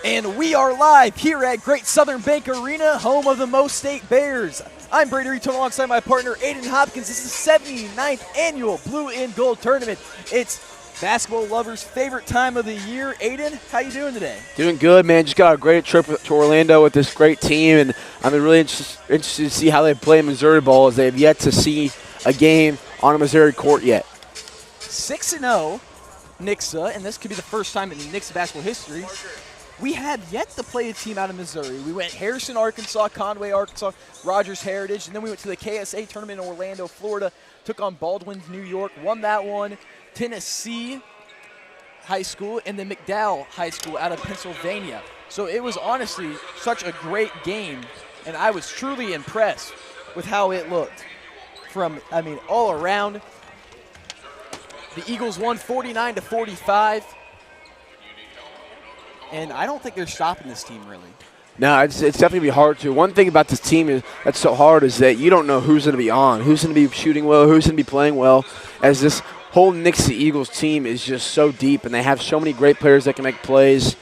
And we are live here at Great Southern Bank Arena, home of the Mo State Bears. I'm Brady Return alongside my partner Aiden Hopkins. This is the 79th annual Blue and Gold Tournament. It's basketball lovers' favorite time of the year. Aiden, how you doing today? Doing good, man. Just got a great trip to Orlando with this great team, and I'm really interested to see how they play Missouri ball, as they have yet to see a game on a Missouri court yet. 6-0 Nixa, and this could be the first time in Nixa basketball history we have yet to play a team out of Missouri. We went Harrison, Arkansas, Conway, Arkansas, Rogers Heritage, and then we went to the KSA tournament in Orlando, Florida, took on Baldwin, New York, won that one. Tennessee High School, and then McDowell High School out of Pennsylvania. So it was honestly such a great game, and I was truly impressed with how it looked from, all around. The Eagles won 49-45. And I don't think they're stopping this team, really. No, it's definitely be hard to. One thing about this team that's so hard is that you don't know who's going to be on, who's going to be shooting well, who's going to be playing well, as this whole Nixa Eagles team is just so deep, and they have so many great players that can make plays,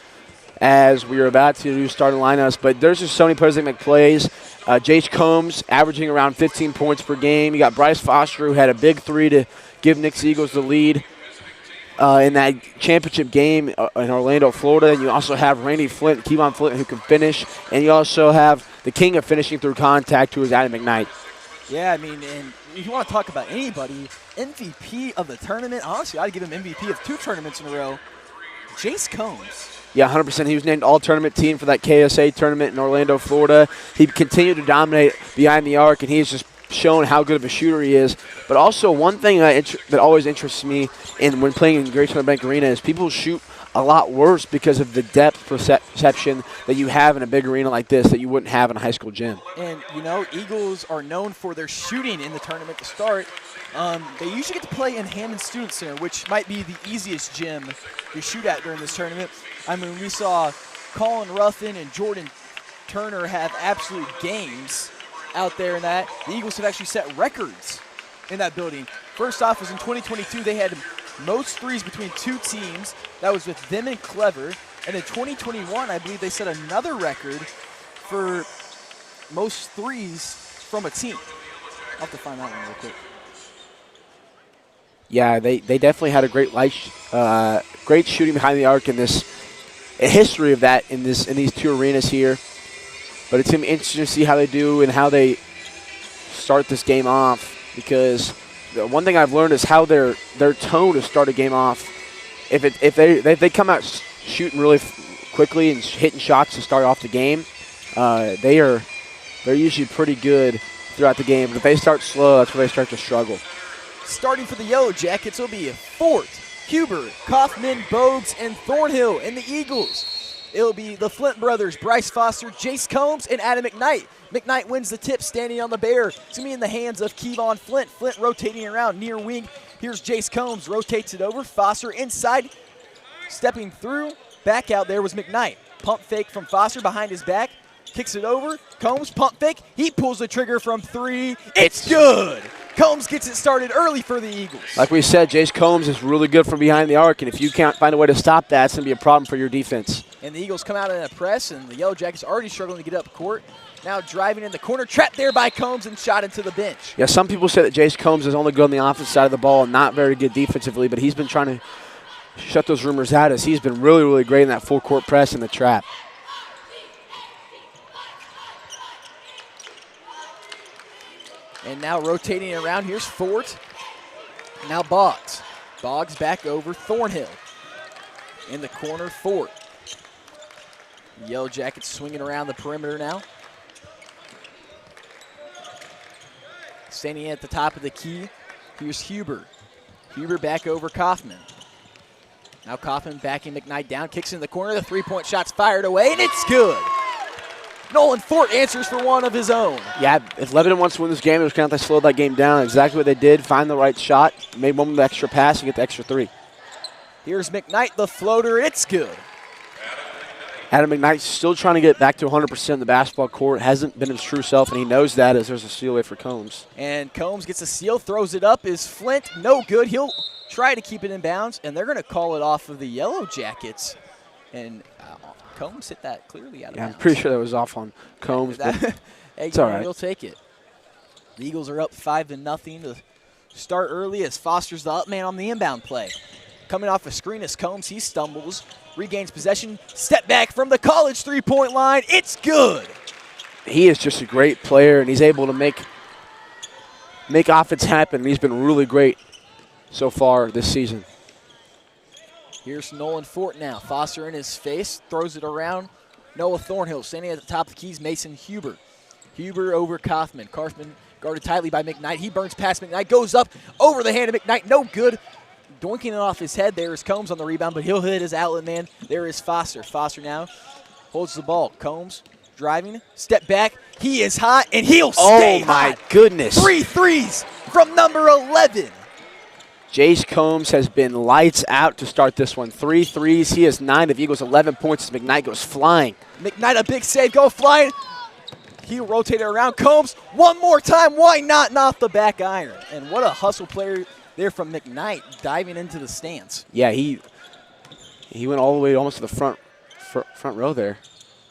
as we are about to do starting lineups. But there's just so many players that can make plays. Jace Combs averaging around 15 points per game. You got Bryce Foster, who had a big three to give Nixa Eagles the lead in that championship game in Orlando, Florida. And you also have Randy Flint, Kevon Flint, who can finish. And you also have the king of finishing through contact, who is Adam McKnight. Yeah, and if you want to talk about anybody, MVP of the tournament, honestly, I'd give him MVP of 2 tournaments in a row, Jace Combs. Yeah, 100%. He was named all-tournament team for that KSA tournament in Orlando, Florida. He continued to dominate behind the arc, and he's just shown how good of a shooter he is. But also, one thing that always interests me when playing in Great Southern Bank Arena is people shoot a lot worse because of the depth perception that you have in a big arena like this that you wouldn't have in a high school gym. And, Eagles are known for their shooting in the tournament to start. They usually get to play in Hammond Student Center, which might be the easiest gym to shoot at during this tournament. We saw Colin Ruffin and Jordan Turner have absolute games out there in that. The Eagles have actually set records in that building. First off was in 2022, they had most threes between 2 teams. That was with them and Clever. And in 2021, I believe they set another record for most threes from a team. I'll have to find that one real quick. Yeah, they definitely had a great great shooting behind the arc in this history of that in these 2 arenas here. But it's going to be interesting to see how they do and how they start this game off, because the one thing I've learned is how their tone to start a game off. If they come out shooting really quickly and hitting shots to start off the game, they're usually pretty good throughout the game. But if they start slow, that's where they start to struggle. Starting for the Yellow Jackets will be Fort, Huber, Kaufman, Bogues, and Thornhill. And the Eagles, it'll be the Flint brothers, Bryce Foster, Jace Combs, and Adam McKnight. McKnight wins the tip standing on the bear. It's going to be in the hands of Kevon Flint. Flint rotating around near wing. Here's Jace Combs, rotates it over. Foster inside, stepping through. Back out there was McKnight. Pump fake from Foster behind his back. Kicks it over. Combs, pump fake. He pulls the trigger from 3. It's good. Combs gets it started early for the Eagles. Like we said, Jace Combs is really good from behind the arc, and if you can't find a way to stop that, it's going to be a problem for your defense. And the Eagles come out in a press, and the Yellow Jackets already struggling to get up court. Now driving in the corner, trapped there by Combs and shot into the bench. Yeah, some people say that Jace Combs is only good on the offensive side of the ball and not very good defensively, but he's been trying to shut those rumors out, as he's been really, really great in that full court press and the trap. And now rotating around, here's Fort. Now Boggs. Boggs back over Thornhill. In the corner, Fort. Yellow Jackets swinging around the perimeter now. Standing at the top of the key, here's Huber. Huber back over Kaufman. Now Kaufman backing McKnight down, kicks in the corner. The 3-point shot's fired away, and it's good. Nolan Fort answers for one of his own. Yeah, if Lebanon wants to win this game, it was kind of they slowed that game down. Exactly what they did, find the right shot, made one with the extra pass, and get the extra 3. Here's McKnight, the floater, it's good. Adam McKnight still trying to get back to 100% in the basketball court. Hasn't been his true self, and he knows that, as there's a steal away for Combs. And Combs gets a steal, throws it up. Is Flint no good? He'll try to keep it in bounds, and they're going to call it off of the Yellow Jackets. And Combs hit that clearly out of Yeah, bounds. I'm pretty sure that was off on Combs, but Hey, it's all right. He'll take it. The Eagles are up 5-0 to start early as Foster's the up man on the inbound play. Coming off a screen is Combs. He stumbles, regains possession, step back from the college three-point line. It's good. He is just a great player, and he's able to make offense happen. He's been really great so far this season. Here's Nolan Fort now. Foster in his face, throws it around. Noah Thornhill standing at the top of the keys. Mason Huber. Huber over Kaufman. Kaufman guarded tightly by McKnight. He burns past McKnight, goes up over the hand of McKnight. No good. Doinking it off his head. There is Combs on the rebound, but he'll hit his outlet man. There is Foster. Foster now holds the ball. Combs driving, step back. He is hot, and he'll stay hot. Oh, my goodness. 3 threes from number 11. Jace Combs has been lights out to start this one. 3 threes. He has 9 of Eagles' 11 points as McKnight goes flying. McKnight, a big save, go flying. He rotated around. Combs, one more time. Why not? Not the back iron. And what a hustle player there from McKnight, diving into the stance. Yeah, he went all the way almost to the front row there.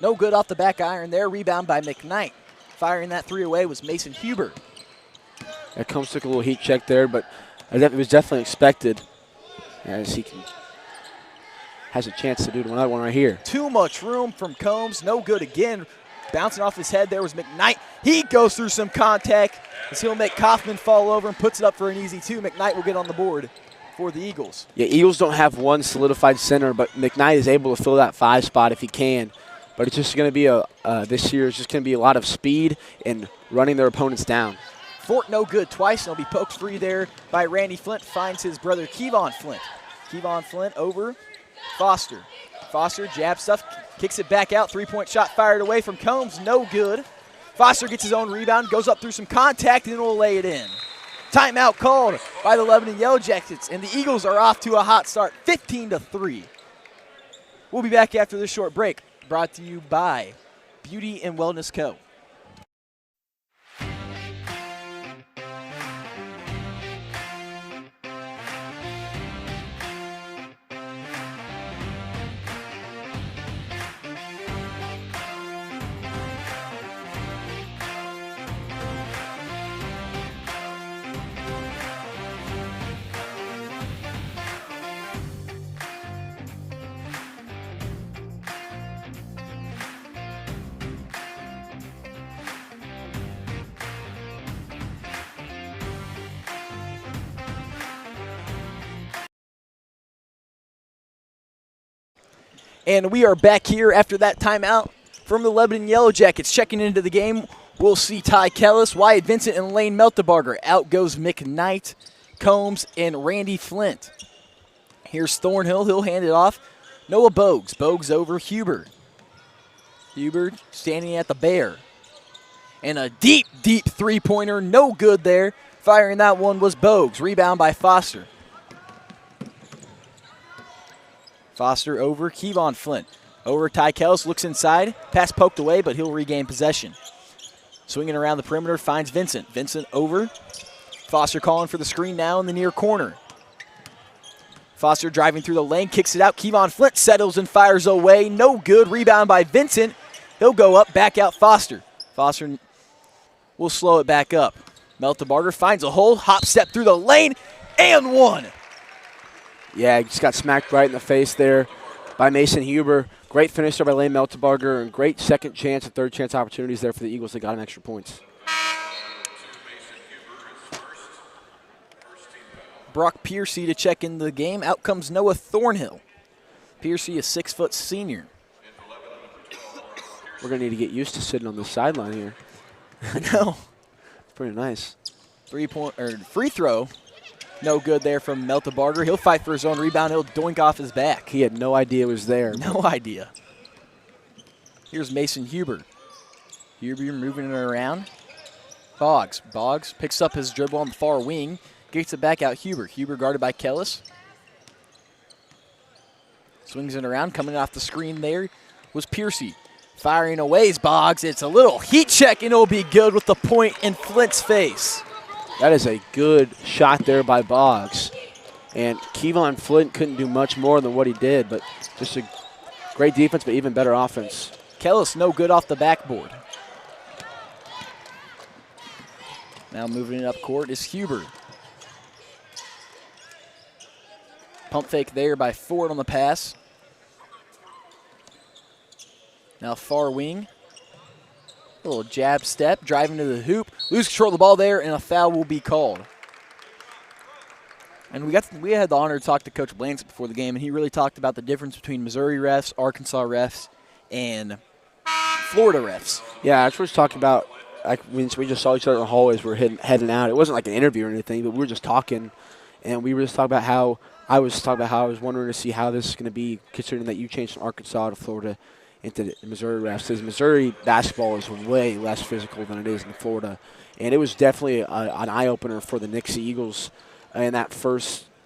No good off the back iron there. Rebound by McKnight. Firing that three away was Mason Huber. Yeah, Combs took a little heat check there, but it was definitely expected, as he has a chance to do another one right here. Too much room from Combs. No good again. Bouncing off his head there was McKnight. He goes through some contact as he'll make Kaufman fall over and puts it up for an easy 2. McKnight will get on the board for the Eagles. Yeah, Eagles don't have one solidified center, but McKnight is able to fill that 5 spot if he can. But it's just going to be this year is just going to be a lot of speed and running their opponents down. Fort no good twice, and he'll be poked free there by Randy Flint. Finds his brother Kevon Flint. Kevon Flint over Foster. Foster jab stuff, kicks it back out. 3-point shot fired away from Combs, no good. Foster gets his own rebound, goes up through some contact, and will lay it in. Timeout called by the Lebanon Yellow Jackets, and the Eagles are off to a hot start, 15-3. We'll be back after this short break, brought to you by Beauty and Wellness Co. And we are back here after that timeout from the Lebanon Yellow Jackets. Checking into the game, we'll see Ty Kellis, Wyatt Vincent, and Lane Meltebarger. Out goes McKnight, Combs, and Randy Flint. Here's Thornhill. He'll hand it off. Noah Bogues. Bogues over Huber. Huber standing at the bear. And a deep, deep three-pointer. No good there. Firing that one was Bogues. Rebound by Foster. Foster over Kevon Flint. Over Ty Kellis, looks inside. Pass poked away, but he'll regain possession. Swinging around the perimeter, finds Vincent. Vincent over. Foster calling for the screen now in the near corner. Foster driving through the lane, kicks it out. Kevon Flint settles and fires away. No good. Rebound by Vincent. He'll go up, back out Foster. Foster will slow it back up. Meltebarger finds a hole, hop step through the lane, and one. Yeah, he just got smacked right in the face there by Mason Huber. Great finish there by Lane Meltebarger, and great second chance and third chance opportunities there for the Eagles that got an extra points. Brock Piercy to check in the game. Out comes Noah Thornhill. Piercy, a 6-foot senior. We're going to need to get used to sitting on the sideline here. I know. It's pretty nice. Free throw. No good there from Meltebarger. He'll fight for his own rebound. He'll doink off his back. He had no idea it was there. No idea. Here's Mason Huber. Huber moving it around. Boggs. Boggs picks up his dribble on the far wing. Gets it back out Huber. Huber guarded by Kellis. Swings it around. Coming off the screen there was Piercy. Firing away is Boggs. It's a little heat check, and it'll be good with the point in Flint's face. That is a good shot there by Boggs. And Kevon Flint couldn't do much more than what he did, but just a Great defense, but even better offense. Kellis no good off the backboard. Now moving it up court is Huber. Pump fake there by Ford on the pass. Now far wing. A little jab step, driving to the hoop. Lose control of the ball there, and a foul will be called. And we had the honor to talk to Coach Blanks before the game, and he really talked about the difference between Missouri refs, Arkansas refs, and Florida refs. Yeah, that's what we was talking about. Like when we just saw each other in the hallways, we were heading out. It wasn't like an interview or anything, but we were just talking, and we were just talking about how I was wondering to see how this is going to be, considering that you changed from Arkansas to Florida into the Missouri refs. Because Missouri basketball is way less physical than it is in Florida, and it was definitely an eye opener for the Nixa Eagles in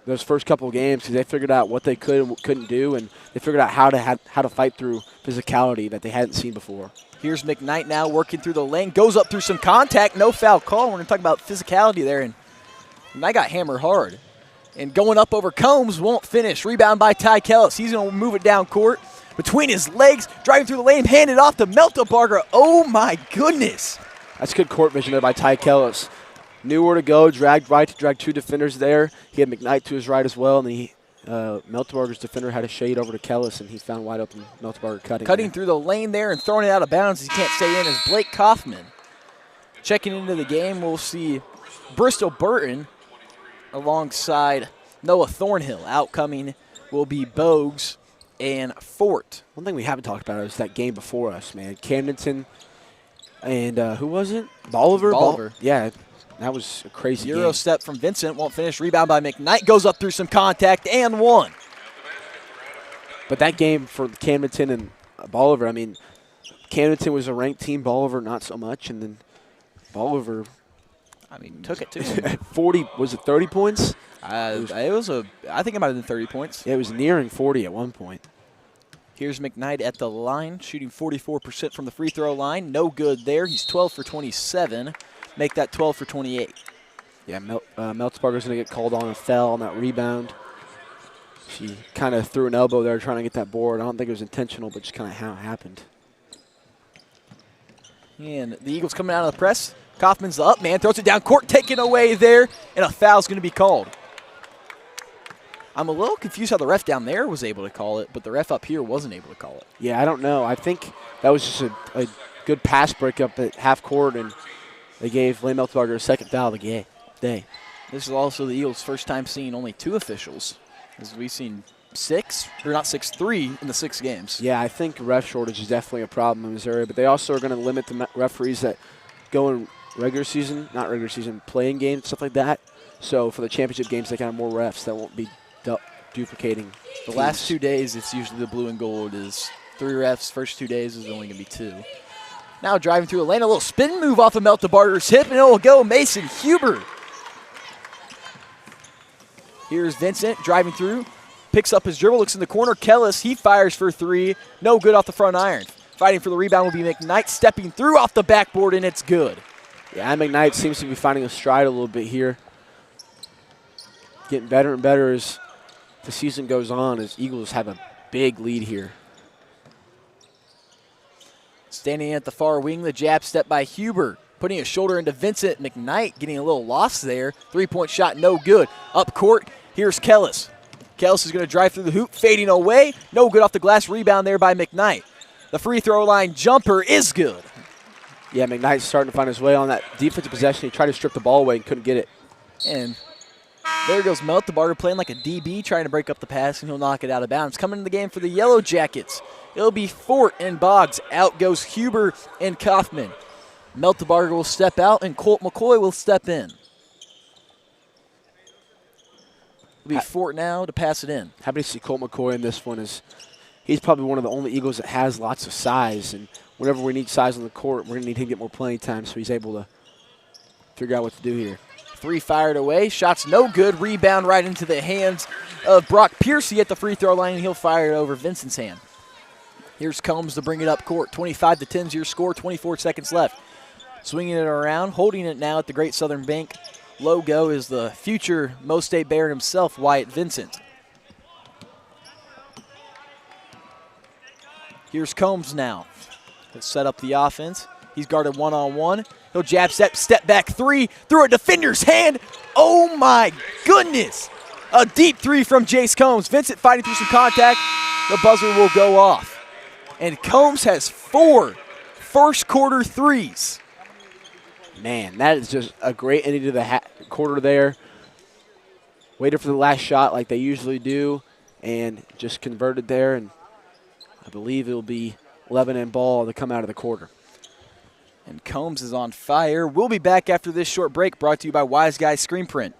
those first couple of games, because they figured out what they could and couldn't do, and they figured out how to fight through physicality that they hadn't seen before. Here's McKnight now working through the lane, goes up through some contact, no foul call. We're going to talk about physicality there, and I got hammered hard. And going up over Combs, won't finish. Rebound by Ty Kellis. He's going to move it down court. Between his legs, driving through the lane, handed off to Meltebarger. Oh, my goodness. That's good court vision there by Ty Kellis. Knew where to go, dragged two defenders there. He had McKnight to his right as well, and Meltebarger's defender had a shade over to Kellis, and he found wide open Meltebarger cutting through the lane there and throwing it out of bounds. He can't stay in as Blake Kaufman. Checking into the game, we'll see Bristol Burton alongside Noah Thornhill. Outcoming will be Bogues and Fort. One thing we haven't talked about is that game before us, man. Camdenton and who was it? Bolivar. Yeah, that was a crazy Euro game. step from Vincent, won't finish. Rebound by McKnight, goes up through some contact and one. But that game for Camdenton and Bolivar, I mean, Camdenton was a ranked team, Bolivar not so much, and then Bolivar, took it to him. 40, was it 30 points? I think it might have been 30 points. Yeah, it was nearing 40 at one point. Here's McKnight at the line, shooting 44% from the free throw line. No good there. He's 12 for 27. Make that 12 for 28. Yeah, Meltebarger's going to get called on a foul on that rebound. She kind of threw an elbow there trying to get that board. I don't think it was intentional, but just kind of how it happened. And the Eagles coming out of the press. Kaufman's the up man, throws it down court, taken away there, and a foul's going to be called. I'm a little confused how the ref down there was able to call it, but the ref up here wasn't able to call it. Yeah, I don't know. I think that was just a good pass breakup at half court, and they gave Lane Meltebarger a second foul of the day. This is also the Eagles' first time seeing only 2 officials, as we've seen 3 in the 6 games. Yeah, I think ref shortage is definitely a problem in Missouri, but they also are going to limit the referees that go in playing games, stuff like that. So for the championship games, they can have more refs that won't be duplicating. The last 2 days, it's usually the blue and gold is 3 refs. First 2 days is only going to be 2. Now driving through the lane, a little spin move off of Meltebarger's hip, and it will go Mason Huber. Here's Vincent driving through, picks up his dribble, looks in the corner. Kellis, he fires for 3. No good off the front iron. Fighting for the rebound will be McKnight, stepping through off the backboard, and it's good. Yeah, McKnight seems to be finding a stride a little bit here. Getting better and better as the season goes on, as Eagles have a big lead here. Standing at the far wing, the jab step by Huber. Putting a shoulder into Vincent. McKnight getting a little lost there. 3-point shot, no good. Up court, here's Kellis. Kellis is going to drive through the hoop, fading away. No good off the glass. Rebound there by McKnight. The free throw line jumper is good. Yeah, McKnight's starting to find his way on that defensive possession. He tried to strip the ball away and couldn't get it. And there goes Meltebarger playing like a DB, trying to break up the pass, and he'll knock it out of bounds. Coming in the game for the Yellow Jackets, it'll be Fort and Boggs. Out goes Huber and Kaufman. Meltebarger will step out, and Colt McCoy will step in. It'll be Fort now to pass it in. Happy to see Colt McCoy in this one. He's probably one of the only Eagles that has lots of size, and whenever we need size on the court, we're going to need him to get more playing time, so he's able to figure out what to do here. 3 fired away. Shots no good. Rebound right into the hands of Brock Piercy at the free throw line, and he'll fire it over Vincent's hand. Here's Combs to bring it up court. 25-10 is your score. 24 seconds left. Swinging it around, holding it now at the Great Southern Bank logo is the future Mo State Bear himself, Wyatt Vincent. Here's Combs now. He'll set up the offense. He's guarded one-on-one. He'll jab step back three through a defender's hand. Oh my goodness. A deep three from Jace Combs. Vincent fighting through some contact. The buzzer will go off. And Combs has 4 first quarter threes. Man, that is just a great ending to the quarter there. Waited for the last shot like they usually do and just converted there. And I believe it'll be Lebanon ball to come out of the quarter. And Combs is on fire. We'll be back after this short break, brought to you by Wise Guys Screen Print.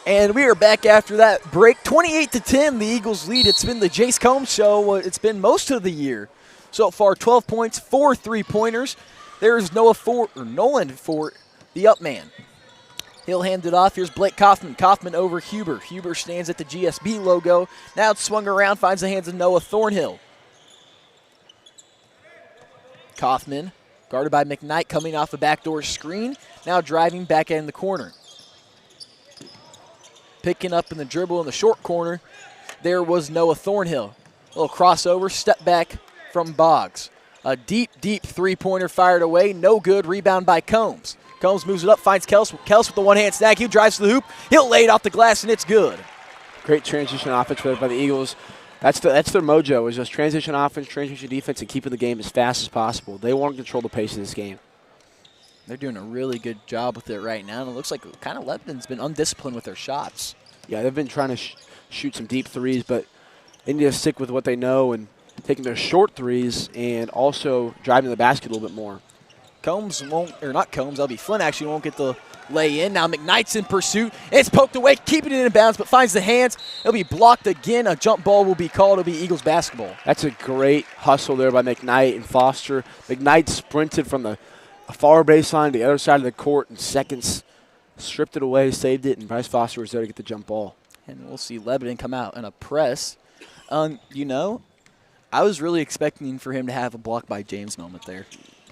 And we are back after that break. 28-10, the Eagles lead. It's been the Jace Combs show. It's been most of the year. So far, 12 points, 4 3-pointers. There's Nolan for the up man. He'll hand it off. Here's Blake Kaufman. Kaufman over Huber. Huber stands at the GSB logo. Now it's swung around, finds the hands of Noah Thornhill. Kaufman, guarded by McKnight, coming off a backdoor screen. Now driving back in the corner. Picking up in the dribble in the short corner, there was Noah Thornhill. A little crossover, step back from Boggs. A deep, deep three-pointer fired away. No good. Rebound by Combs. Combs moves it up, finds Kels. Kels with the one-hand snag. He drives to the hoop. He'll lay it off the glass, and it's good. Great transition offense by the Eagles. That's their mojo, is just transition offense, transition defense, and keeping the game as fast as possible. They want to control the pace of this game. They're doing a really good job with it right now, and it looks like kind of Lebanon's been undisciplined with their shots. Yeah, they've been trying to shoot some deep threes, but they need to stick with what they know and taking their short threes and also driving the basket a little bit more. Combs won't, or not Combs, that'll be Flynn actually won't get the lay in. Now McKnight's in pursuit. It's poked away, keeping it in bounds, but finds the hands. It'll be blocked again. A jump ball will be called. It'll be Eagles basketball. That's a great hustle there by McKnight and Foster. McKnight sprinted from the far baseline to the other side of the court in seconds, stripped it away, saved it, and Bryce Foster was there to get the jump ball. And we'll see Lebanon come out in a press. You know, I was really expecting for him to have a block by James moment there.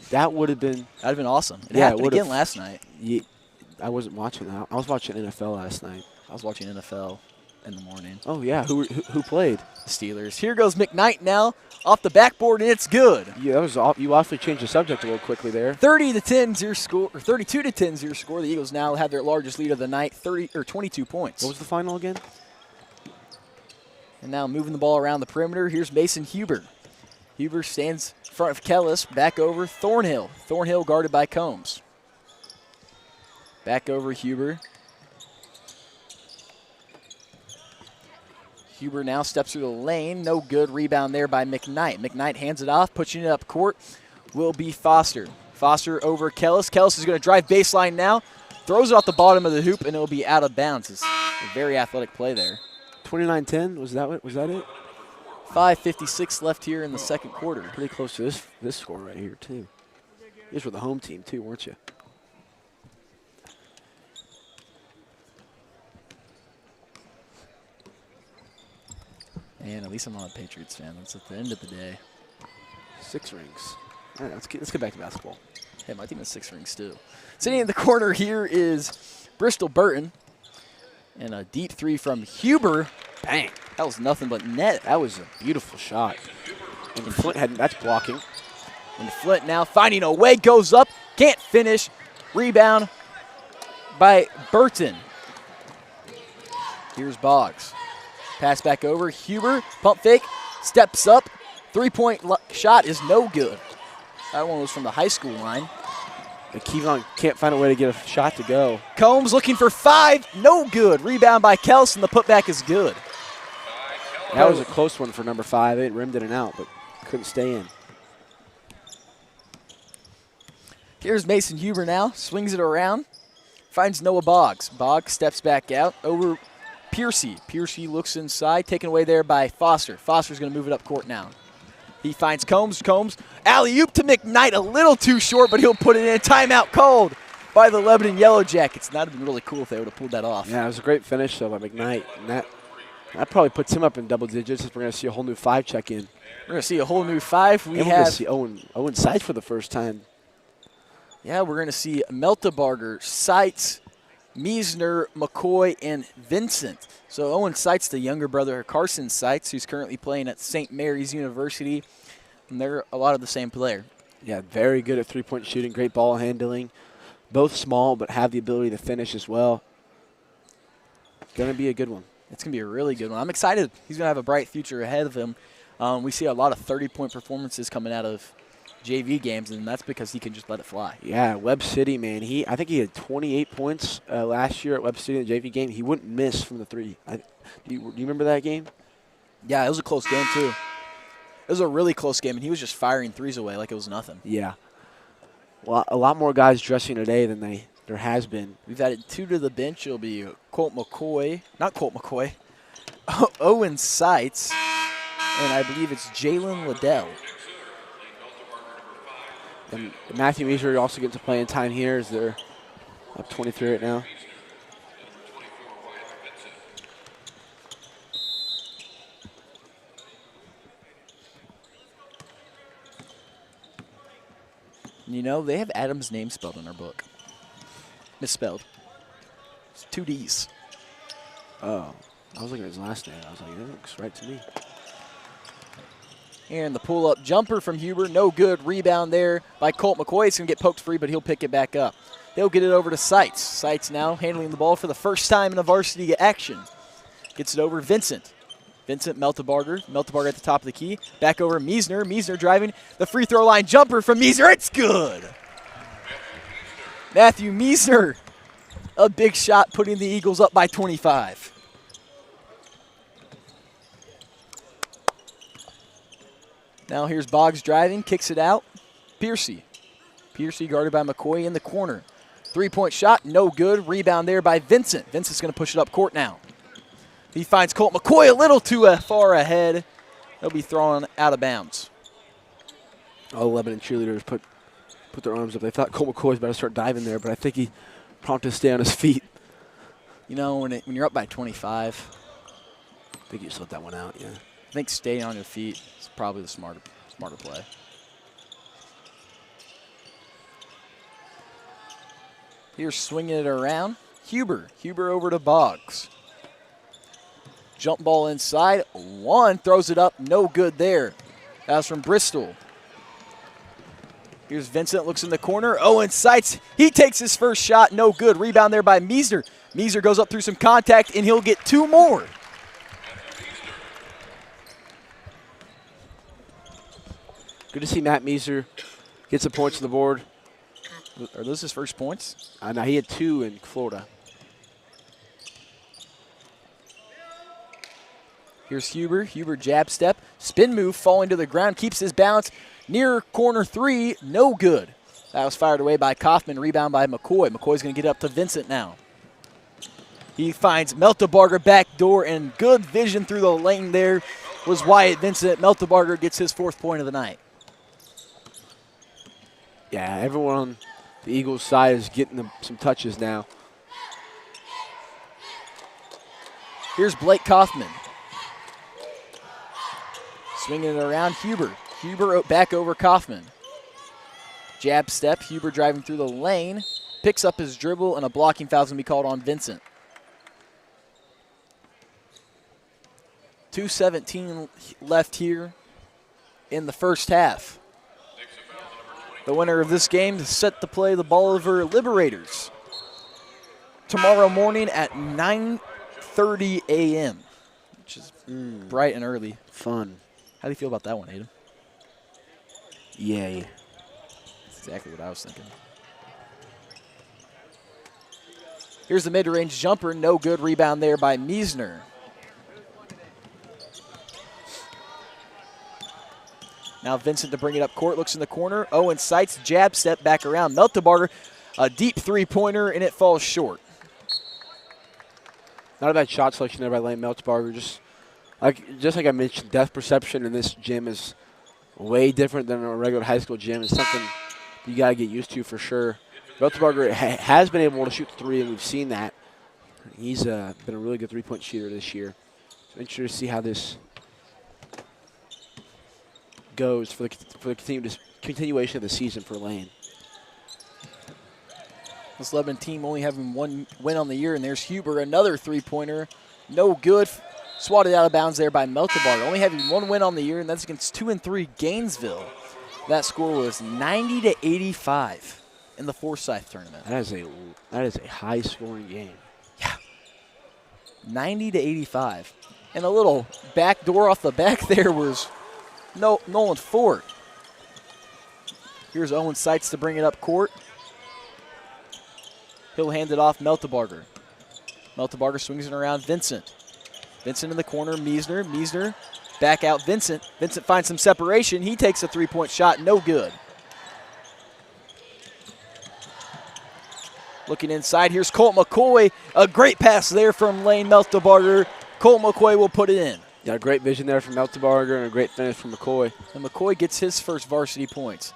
That would have been awesome. It happened again last night. Yeah, I wasn't watching that. I was watching NFL last night. I was watching NFL in the morning. Oh, yeah. Who played? The Steelers. Here goes McKnight now off the backboard, and it's good. Yeah, that was you awfully changed the subject a little quickly there. 30-10 your score, or 32-10 your score. The Eagles now have their largest lead of the night, 22 points. What was the final again? And now moving the ball around the perimeter. Here's Mason Huber. Huber stands in front of Kellis, back over Thornhill. Thornhill guarded by Combs. Back over Huber. Huber now steps through the lane. No good. Rebound there by McKnight. McKnight hands it off. Pushing it up court will be Foster. Foster over Kellis. Kellis is going to drive baseline now. Throws it off the bottom of the hoop, and it'll be out of bounds. It's a very athletic play there. 29-10, was that it? 5:56 left here in the second quarter. Pretty close to this score right here, too. You guys were the home team, too, weren't you? And at least I'm not a Patriots fan. That's at the end of the day. 6 rings. All right, let's get back to basketball. Hey, my team has 6 rings, too. Sitting in the corner here is Bristol Burton. And a deep three from Huber. Bang. That was nothing but net. That was a beautiful shot. And Flint that's blocking. And Flint now finding a way, goes up, can't finish. Rebound by Burton. Here's Boggs. Pass back over. Huber, pump fake, steps up. Three-point shot is no good. That one was from the high school line. Kevon can't find a way to get a shot to go. Combs looking for 5, no good. Rebound by Kelson, the putback is good. That was a close one for number 5. It rimmed in and out, but couldn't stay in. Here's Mason Huber now, swings it around, finds Noah Boggs. Boggs steps back out over Piercy. Piercy looks inside, taken away there by Foster. Foster's going to move it up court now. He finds Combs. Combs, alley-oop to McKnight, a little too short, but he'll put it in. Timeout called by the Lebanon Yellow Jackets. That would have been really cool if they would have pulled that off. Yeah, it was a great finish, though, by McKnight. And that probably puts him up in double digits. We're going to see a whole new 5 check in. We're going to see a whole new 5. We're going to see Owen Seitz for the first time. Yeah, we're going to see Meltebarger, Seitz, Meisner, McCoy, and Vincent. So Owen Seitz, the younger brother of Carson Seitz, who's currently playing at St. Mary's University. And they're a lot of the same player. Yeah, very good at three-point shooting, great ball handling. Both small, but have the ability to finish as well. Going to be a good one. It's going to be a really good one. I'm excited. He's going to have a bright future ahead of him. We see a lot of 30-point performances coming out of JV games, and that's because he can just let it fly. Yeah, Webb City, man. I think he had 28 points last year at Webb City in the JV game. He wouldn't miss from the 3. Do you remember that game? Yeah, it was a close game, too. It was a really close game, and he was just firing threes away like it was nothing. Yeah. Well, a lot more guys dressing today than there has been. We've added 2 to the bench. It'll be Owen Seitz, and I believe it's Jalen Liddell. And Matthew Meisner also getting to playing time here as they're up 23 right now. You know, they have Adam's name spelled in our book. Misspelled. It's 2 Ds. Oh, I was looking at his last name. I was like, that looks right to me. And the pull-up jumper from Huber, no good. Rebound there by Colt McCoy. It's going to get poked free, but he'll pick it back up. They'll get it over to Seitz. Seitz now handling the ball for the first time in a varsity action. Gets it over Vincent. Vincent Meltebarger. Meltebarger at the top of the key. Back over Meisner. Meisner driving the free throw line jumper from Meisner. It's good. Matthew Meisner, a big shot, putting the Eagles up by 25. Now here's Boggs driving, kicks it out. Piercy. Piercy guarded by McCoy in the corner. 3-point shot, no good. Rebound there by Vincent. Vincent's going to push it up court now. He finds Colt McCoy a little too far ahead. He'll be thrown out of bounds. All 11 cheerleaders put their arms up. They thought Colt McCoy was about to start diving there, but I think he prompted to stay on his feet. You know, when you're up by 25, I think you just let that one out, yeah. I think staying on your feet is probably the smarter play. Here's swinging it around. Huber over to Boggs. Jump ball inside. 1, throws it up, no good there. That was from Bristol. Here's Vincent, looks in the corner. Owen Seitz, he takes his first shot, no good. Rebound there by Meisner. Meisner goes up through some contact, and he'll get 2 more. Good to see Matt Meisner get some points on the board. Are those his first points? No, he had 2 in Florida. Here's Huber. Huber jab step. Spin move, falling to the ground. Keeps his balance. Near corner 3, no good. That was fired away by Kaufman. Rebound by McCoy. McCoy's going to get up to Vincent now. He finds Meltebarger back door, and good vision through the lane there was Wyatt Vincent. Meltebarger gets his 4th point of the night. Yeah, everyone on the Eagles side is getting some touches now. Here's Blake Kaufman. Swinging it around, Huber. Huber back over Kaufman. Jab step, Huber driving through the lane. Picks up his dribble, and a blocking foul is going to be called on Vincent. 2:17 left here in the first half. The winner of this game is set to play the Bolivar Liberators tomorrow morning at 9:30 a.m., which is bright and early. Fun. How do you feel about that one, Aiden? Yay. That's exactly what I was thinking. Here's the mid-range jumper. No good. Rebound there by Miesner. Now Vincent to bring it up court. Looks in the corner. Owen Seitz, jab step back around. Meltebarger, a deep three-pointer, and it falls short. Not a bad shot selection there by Lane Meltebarger. Just like I mentioned, depth perception in this gym is way different than a regular high school gym. It's something you got to get used to for sure. Meltebarger has been able to shoot the three, and we've seen that. He's been a really good three-point shooter this year. So interested to see how this goes for the continuation of the season for Lane. This Lebanon team only having one win on the year, and there's Huber, another three-pointer. No good. Swatted out of bounds there by Meltebarger. Only having one win on the year, and that's against 2-3 Gainesville. That score was 90-85 in the Forsyth tournament. That is a high-scoring game. Yeah. 90-85. And a little back door off the back there was Nolan Fort. Here's Owen Seitz to bring it up court. He'll hand it off Meltebarger. Meltebarger swings it around Vincent. Vincent in the corner, Miesner. Miesner back out Vincent. Vincent finds some separation. He takes a three-point shot, no good. Looking inside, here's Colt McCoy. A great pass there from Lane Meltebarger. Colt McCoy will put it in. Yeah, great vision there from Meltebarger and a great finish from McCoy. And McCoy gets his first varsity points.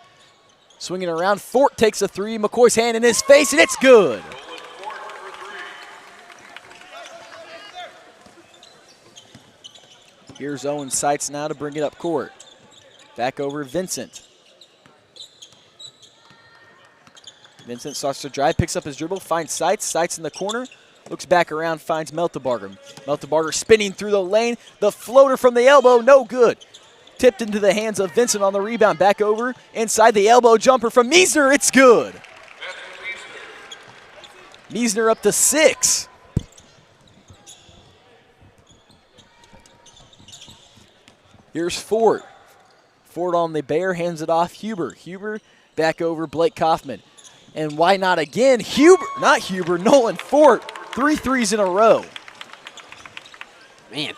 Swinging around, Fort takes a three. McCoy's hand in his face, and it's good. Here's Owen Seitz now to bring it up court. Back over Vincent. Vincent starts to drive, picks up his dribble, finds Seitz. Seitz in the corner, looks back around, finds Meltebarger. Meltebarger spinning through the lane. The floater from the elbow, no good. Tipped into the hands of Vincent on the rebound. Back over, inside the elbow jumper from Miesner, it's good. Miesner up to 6. Here's Fort. Fort on the bear, hands it off Huber. Huber back over Blake Kaufman. And why not again? Nolan Fort. 3 threes in a row. Man.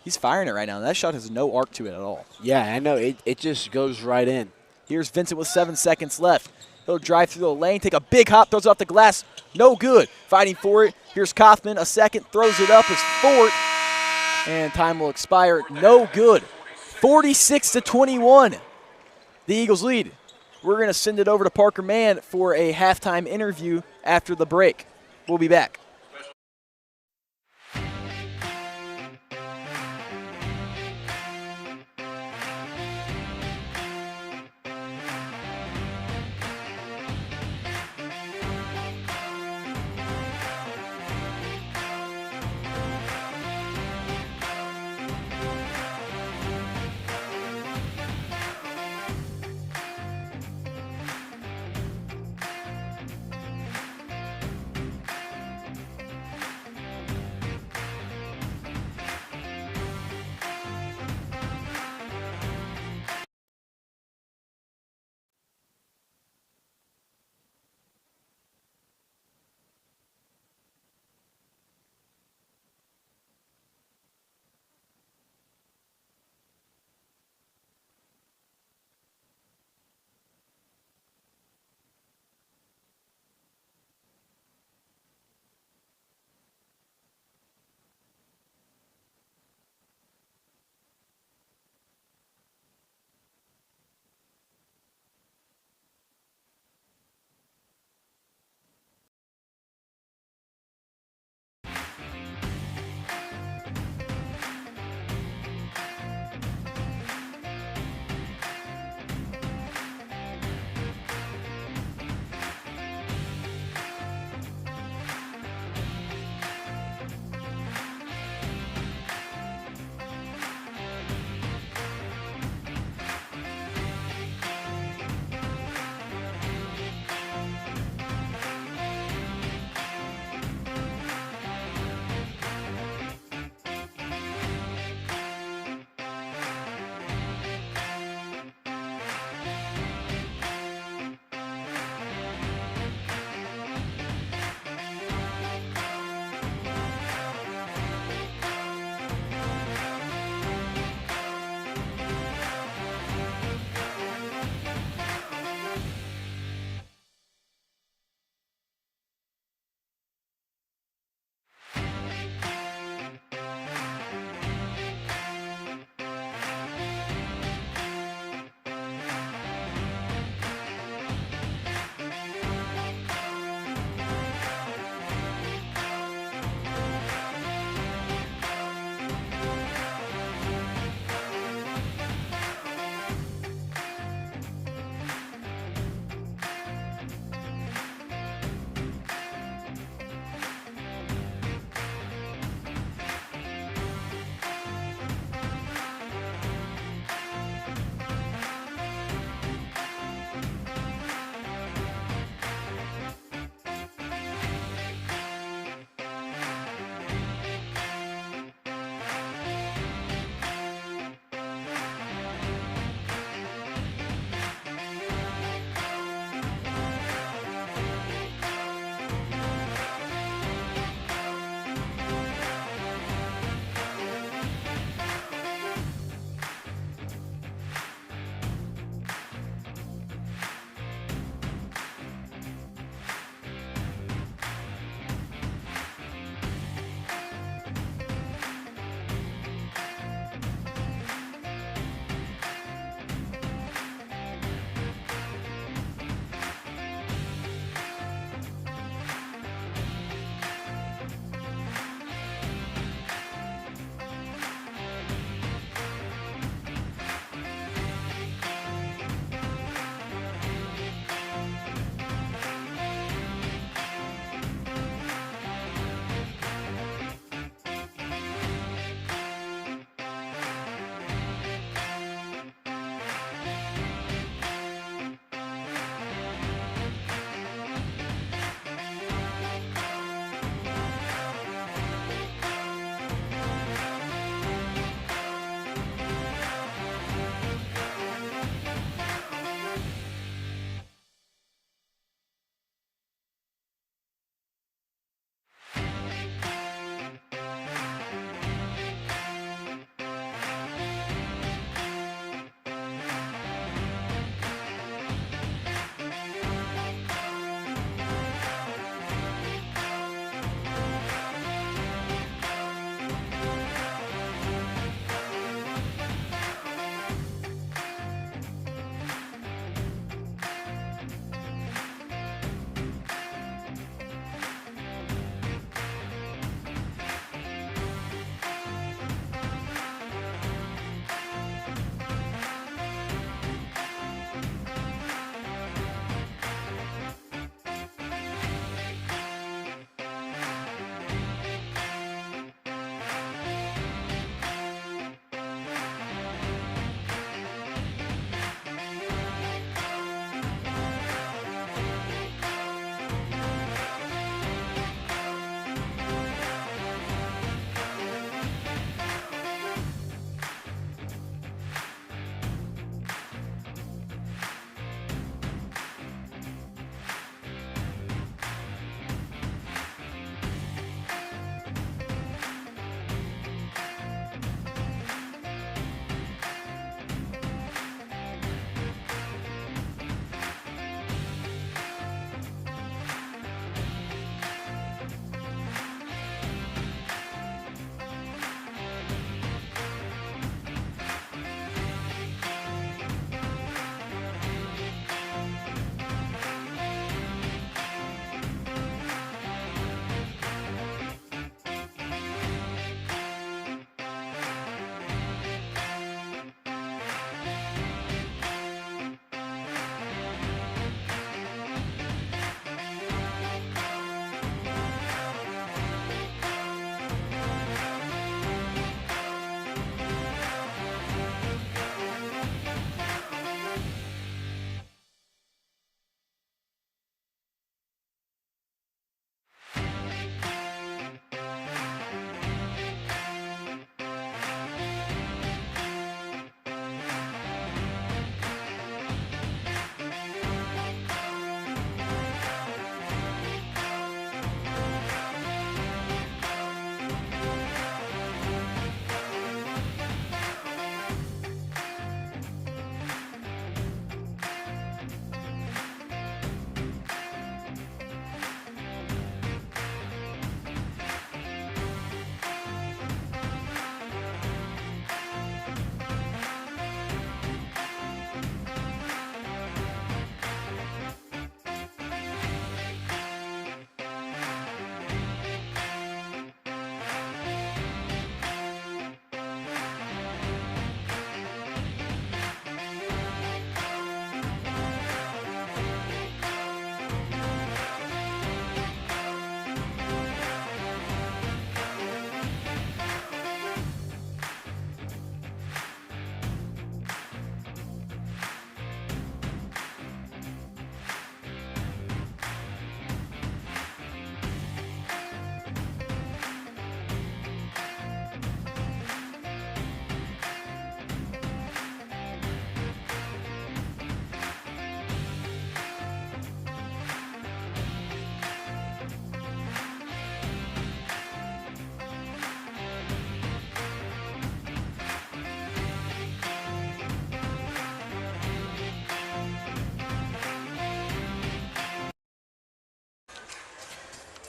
He's firing it right now. That shot has no arc to it at all. Yeah, I know. It just goes right in. Here's Vincent with 7 seconds left. He'll drive through the lane, take a big hop, throws it off the glass. No good. Fighting for it. Here's Kaufman. A second, throws it up as Fort. And time will expire. No good. 46-21. The Eagles lead. We're going to send it over to Parker Mann for a halftime interview after the break. We'll be back.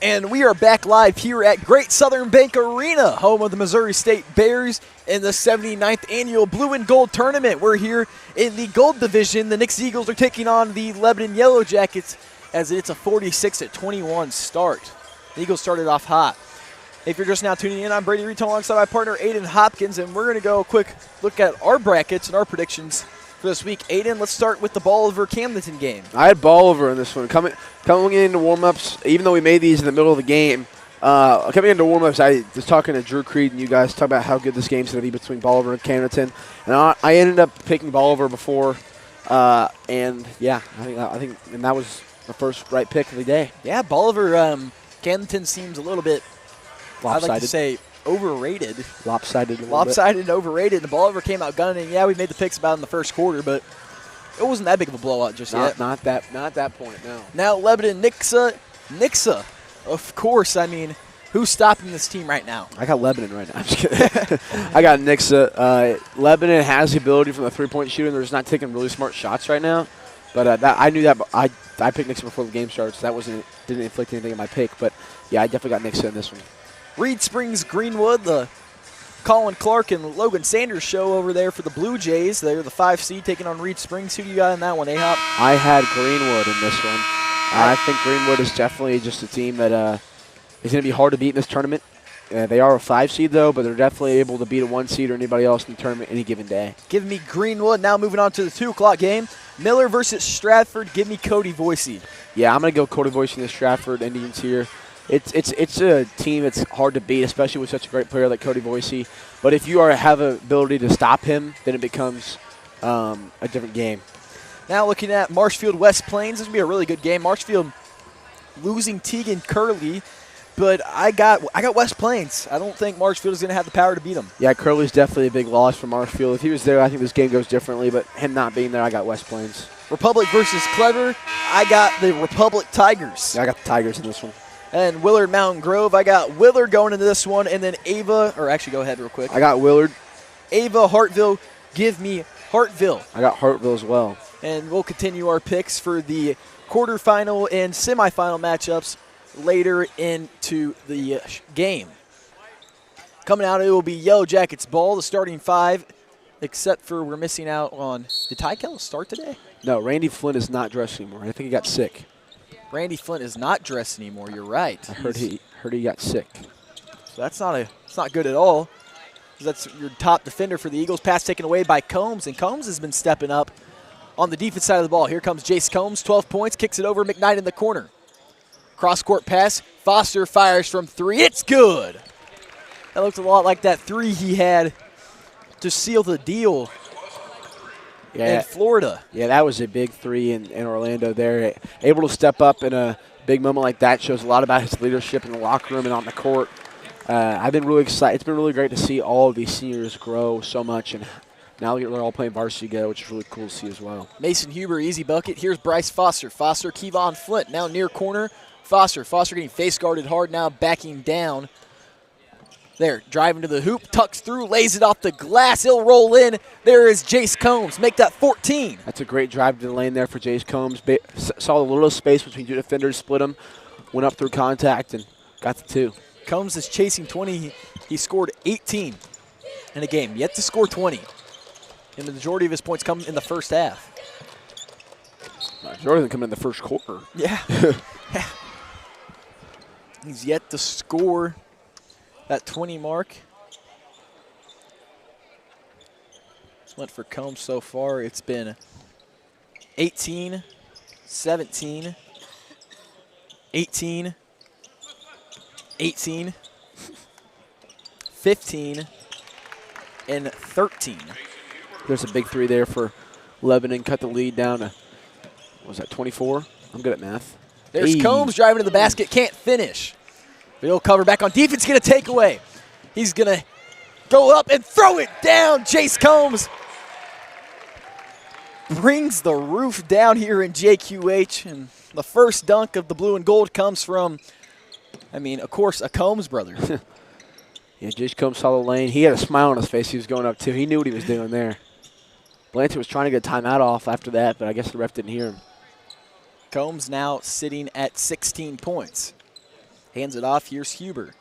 And we are back live here at Great Southern Bank Arena, home of the Missouri State Bears in the 79th Annual Blue and Gold Tournament. We're here in the Gold Division. The Nixa Eagles are taking on the Lebanon Yellow Jackets as it's a 46-21 start. The Eagles started off hot. If you're just now tuning in, I'm Brady Reed alongside my partner Aiden Hopkins, and we're going to go a quick look at our brackets and our predictions for this week. Aiden, let's start with the Bolivar-Camdenton game. I had Bolivar in this one. Coming into warm-ups, even though we made these in the middle of the game, coming into warm-ups, I was talking to Drew Creed and you guys talking about how good this game's going to be between Bolivar and Camdenton. And I ended up picking Bolivar before, and yeah, I think that was the first right pick of the day. Yeah, Bolivar, Camdenton seems a little bit, Lopsided. I'd like to say, overrated. Lopsided and overrated. The Bolivar came out gunning. Yeah, we made the picks about in the first quarter, but it wasn't that big of a blowout just yet. Not that point, no. Now Lebanon, Nixa, of course. I mean, who's stopping this team right now? I got Lebanon right now. I'm just kidding. I got Nixa. Lebanon has the ability from the three-point shooting. They're just not taking really smart shots right now. But I knew that. I picked Nixa before the game started, so that didn't inflict anything on my pick. But yeah, I definitely got Nixa in this one. Reed Springs Greenwood, the Colin Clark and Logan Sanders show over there for the Blue Jays. They're the 5 seed taking on Reed Springs. Who do you got in that one, A-Hop? I had Greenwood in this one. I think Greenwood is definitely just a team that is going to be hard to beat in this tournament. They are a 5 seed, though, but they're definitely able to beat a 1 seed or anybody else in the tournament any given day. Give me Greenwood. Now moving on to the 2 o'clock game. Miller versus Stratford. Give me Cody Voisey. Yeah, I'm going to go Cody Voisey and the Stratford Indians here. It's a team that's hard to beat, especially with such a great player like Cody Voisey. But if you have an ability to stop him, then it becomes a different game. Now looking at Marshfield West Plains, this will be a really good game. Marshfield losing Tegan Curley, but I got West Plains. I don't think Marshfield is going to have the power to beat them. Yeah, Curley's definitely a big loss for Marshfield. If he was there, I think this game goes differently. But him not being there, I got West Plains. Republic versus Clever, I got the Republic Tigers. Yeah, I got the Tigers in this one. And Willard Mountain Grove, I got Willard going into this one, and then Ava, or actually go ahead real quick. I got Willard. Ava, Hartville, give me Hartville. I got Hartville as well. And we'll continue our picks for the quarterfinal and semifinal matchups later into the game. Coming out, it will be Yellow Jackets ball, the starting 5, except for we're missing out on, did Ty Kellis start today? No, Randy Flynn is not dressed anymore. I think he got sick. Randy Flint is not dressed anymore. You're right. I heard he got sick. So that's not good at all. That's your top defender for the Eagles. Pass taken away by Combs, and Combs has been stepping up on the defense side of the ball. Here comes Jace Combs, 12 points, kicks it over McKnight in the corner. Cross-court pass. Foster fires from 3. It's good. That looked a lot like that 3 he had to seal the deal. Yeah, in Florida. Yeah, that was a big 3 in Orlando there. Able to step up in a big moment like that shows a lot about his leadership in the locker room and on the court. I've been really excited. It's been really great to see all of these seniors grow so much, and now they're all playing varsity go, which is really cool to see as well. Mason Huber, easy bucket. Here's Bryce Foster. Foster, Kevon Flint, now near corner. Foster getting face guarded hard, now backing down. There, driving to the hoop, tucks through, lays it off the glass. He'll roll in. There is Jace Combs. Make that 14. That's a great drive to the lane there for Jace Combs. Saw a little space between 2 defenders, split them, went up through contact, and got the 2. Combs is chasing 20. He scored 18 in a game, yet to score 20. And the majority of his points come in the first half. The majority of them come in the first quarter. Yeah. He's yet to score that 20 mark. Went for Combs so far. It's been 18, 17, 18, 18, 15, and 13. There's a big 3 there for Lebanon. Cut the lead down to, what was that, 24? I'm good at math. There's Combs driving to the basket. Can't finish. But he'll cover back on defense. Get a takeaway. He's going to go up and throw it down. Jace Combs brings the roof down here in JQH. And the first dunk of the blue and gold comes from, of course, a Combs brother. Yeah, Jace Combs saw the lane. He had a smile on his face. He was going up, too. He knew what he was doing there. Blanchard was trying to get a timeout off after that, but I guess the ref didn't hear him. Combs now sitting at 16 points. Hands it off. Here's Huber.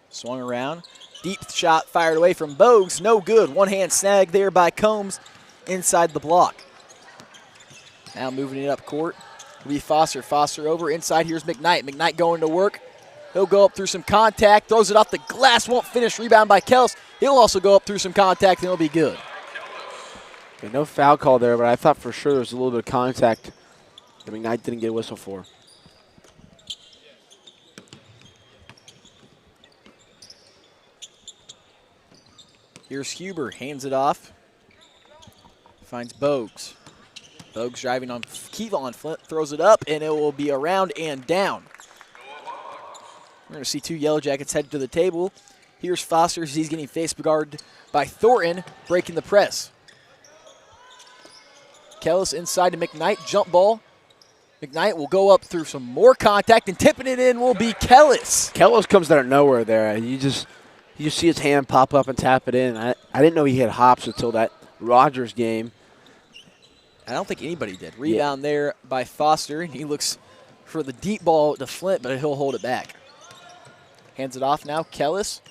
Swung around. Deep shot fired away from Bogues. No good. One-hand snag there by Combs inside the block. Now moving it up court. Will be Foster. Foster over. Inside, here's McKnight. McKnight going to work. He'll go up through some contact. Throws it off the glass. Won't finish. Rebound by Kels. He'll also go up through some contact, and it'll be good. Okay, no foul call there, but I thought for sure there was a little bit of contact that McKnight didn't get a whistle for. Here's Huber. Hands it off. Finds Bogues. Bogues driving on Kevon Flint. Throws it up, and it will be around and down. We're going to see two Yellow Jackets head to the table. Here's Foster as he's getting face guarded by Thornton, breaking the press. Kellis inside to McKnight. Jump ball. McKnight will go up through some more contact, and tipping it in will be Kellis. Kellis comes out of nowhere there. You just see his hand pop up and tap it in. I didn't know he had hops until that Rogers game. I don't think anybody did. Rebound there by Foster. He looks for the deep ball to Flint, but he'll hold it back. Hands it off now. Kellis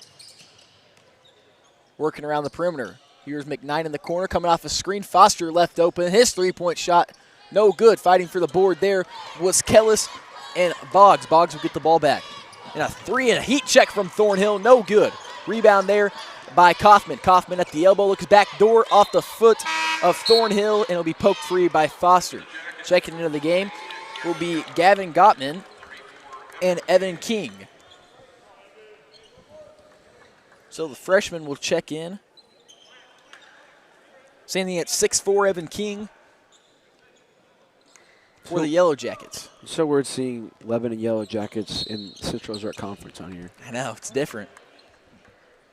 working around the perimeter. Here's McKnight in the corner coming off a screen. Foster left open. His three-point shot, no good. Fighting for the board there was Kellis and Boggs. Boggs will get the ball back. And a three and a heat check from Thornhill, no good. Rebound there by Kaufman. Kaufman at the elbow, looks back door off the foot of Thornhill, and it'll be poked free by Foster. Checking into the game will be Gavin Gottman and Evan King. So the freshman will check in. Standing at 6'4", Evan King for the Yellow Jackets. It's so weird seeing Lebanon Yellow Jackets in Central Resort Conference on here. I know, it's different.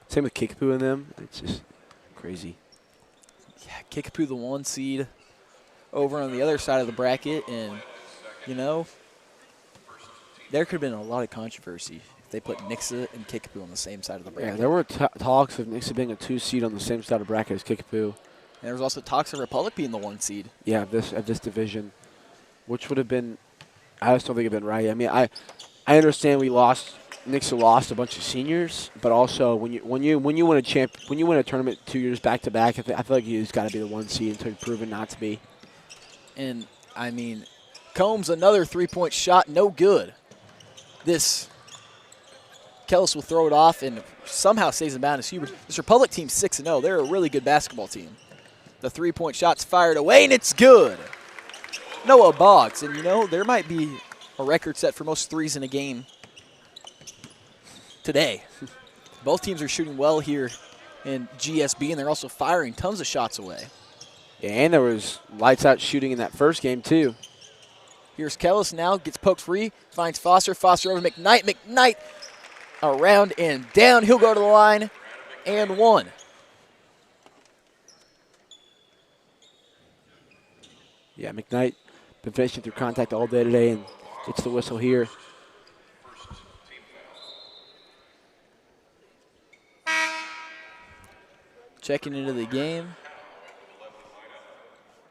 Same with Kickapoo and them. It's just crazy. Yeah, Kickapoo the 1 seed over on the other side of the bracket, and, you know, there could have been a lot of controversy if they put Nixa and Kickapoo on the same side of the bracket. Yeah, there were talks of Nixa being a 2 seed on the same side of the bracket as Kickapoo. And there was also talks of Republic being the 1 seed. Yeah, of this division, which would have been, I just don't think it would have been right. I mean, I understand Nixa lost a bunch of seniors, but also when you win a tournament 2 years back to back, I feel like he's got to be the 1 seed until he's proven not to be. And I mean, Combs another 3-point shot, no good. This Kellis will throw it off and somehow stays in bounds. Huber. This Republic team 6-0. They're a really good basketball team. The 3-point shot's fired away, and it's good. Noah Boggs, and you know, there might be a record set for most threes in a game today. Both teams are shooting well here in GSB, and they're also firing tons of shots away. Yeah, and there was lights-out shooting in that first game, too. Here's Kellis now, gets poked free, finds Foster. Foster over McKnight. McKnight around and down. He'll go to the line and one. Yeah, McKnight been finishing through contact all day today and gets the whistle here. Checking into the game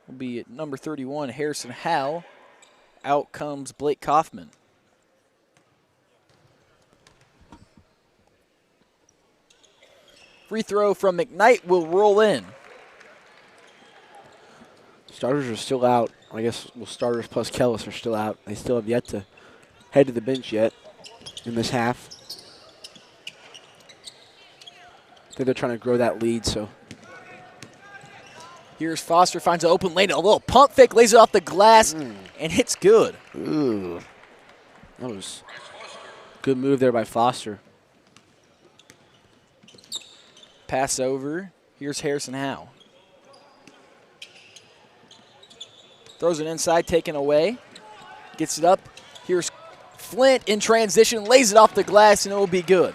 will be at number 31, Harrison Howe. Out comes Blake Kaufman. Free throw from McKnight will roll in. Starters are still out. I guess starters plus Kellis are still out. They still have yet to head to the bench yet in this half. I think they're trying to grow that lead, so. Here's Foster, finds an open lane. A little pump fake, lays it off the glass, and hits good. Ooh. That was a good move there by Foster. Pass over. Here's Harrison Howe. Throws it inside, taken away. Gets it up. Here's Flint in transition, lays it off the glass, and it will be good.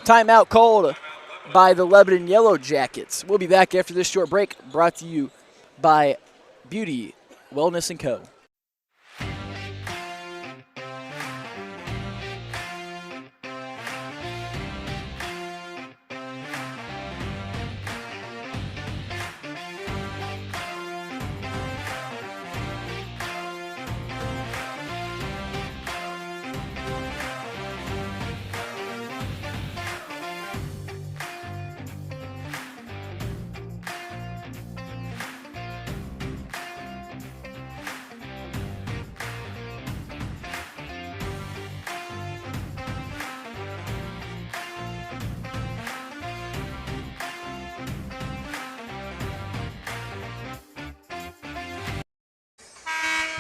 Timeout called by the Lebanon Yellow Jackets. We'll be back after this short break, brought to you by Beauty Wellness & Co.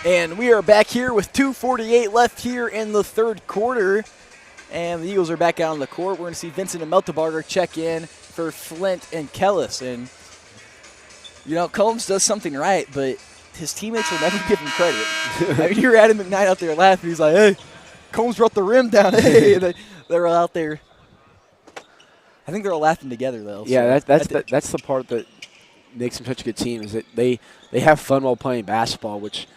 And we are back here with 2:48 left here in the third quarter. And the Eagles are back out on the court. We're going to see Vincent and Meltebarger check in for Flint and Kellis. And, you know, Combs does something right, but his teammates will never give him credit. I mean, you hear Adam McKnight out there laughing. He's like, hey, Combs brought the rim down. Hey, they're out there. I think they're all laughing together, though. Yeah, so that's the part that makes them such a good team is that they have fun while playing basketball, which